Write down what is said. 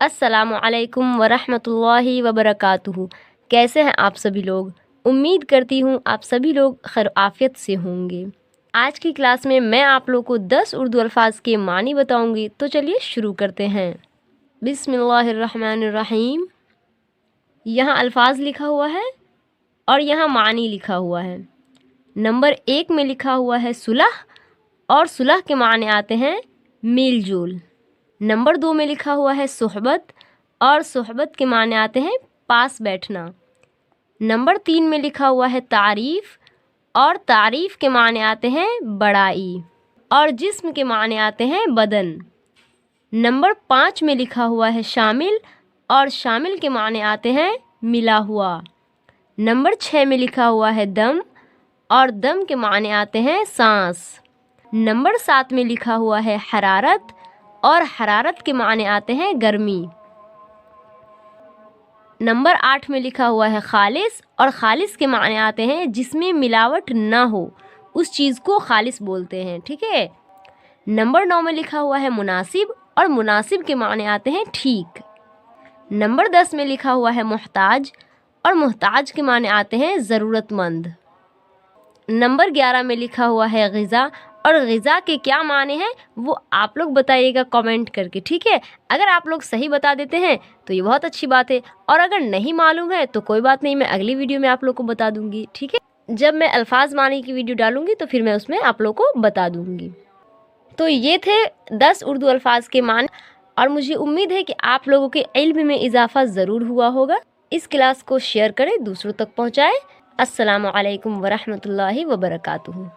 अस्सलामु अलैकुम वरहमतुल्लाहि वबरकातुहू। कैसे हैं आप सभी लोग? उम्मीद करती हूँ आप सभी लोग खैर आफियत से होंगे। आज की क्लास में मैं आप लोग को 10 उर्दू अल्फाज के मानी बताऊंगी, तो चलिए शुरू करते हैं। बिस्मिल्लाहिर्रहमानिर्रहीम। यहाँ अल्फाज लिखा हुआ है और यहाँ मानी लिखा हुआ है। नंबर 1 में लिखा हुआ है सुलह, और सुलह के माने आते हैं मेल जोल। नंबर 2 में लिखा हुआ है सोहबत, और सोहबत के माने आते हैं पास बैठना। नंबर 3 में लिखा हुआ है तारीफ़, और तारीफ़ के माने आते हैं बड़ाई, और जिस्म के माने आते हैं बदन। नंबर 5 में लिखा हुआ है शामिल, और शामिल के माने आते हैं मिला हुआ। नंबर 6 में लिखा हुआ है दम, और दम के माने आते हैं सांस। नंबर 7 में लिखा हुआ है हरारत, और हरारत के माने आते हैं गर्मी। नंबर 8 में लिखा हुआ है खालिस, और खालिस के माने आते हैं जिसमें मिलावट ना हो, उस चीज़ को खालिस बोलते हैं, ठीक है। नंबर 9 में लिखा हुआ है मुनासिब, और मुनासिब के माने आते हैं ठीक। नंबर 10 में लिखा हुआ है मुहताज, और मुहताज के माने आते हैं ज़रूरतमंद। नंबर 11 में लिखा हुआ है ग़िज़ा, और ग़िज़ा के क्या माने हैं वो आप लोग बताइएगा कमेंट करके, ठीक है। अगर आप लोग सही बता देते हैं तो ये बहुत अच्छी बात है, और अगर नहीं मालूम है तो कोई बात नहीं, मैं अगली वीडियो में आप लोग को बता दूंगी, ठीक है। जब मैं अल्फाज मानी की वीडियो डालूंगी तो फिर मैं उसमें आप लोग को बता दूंगी। तो ये थे 10 उर्दू अल्फाज के माने, और मुझे उम्मीद है कि आप लोगों के इल्म में इजाफा ज़रूर हुआ होगा। इस क्लास को शेयर करें, दूसरों तक पहुँचाएँ। अस्सलामु अलैकुम वरहमतुल्लाहि वबरकातुहू।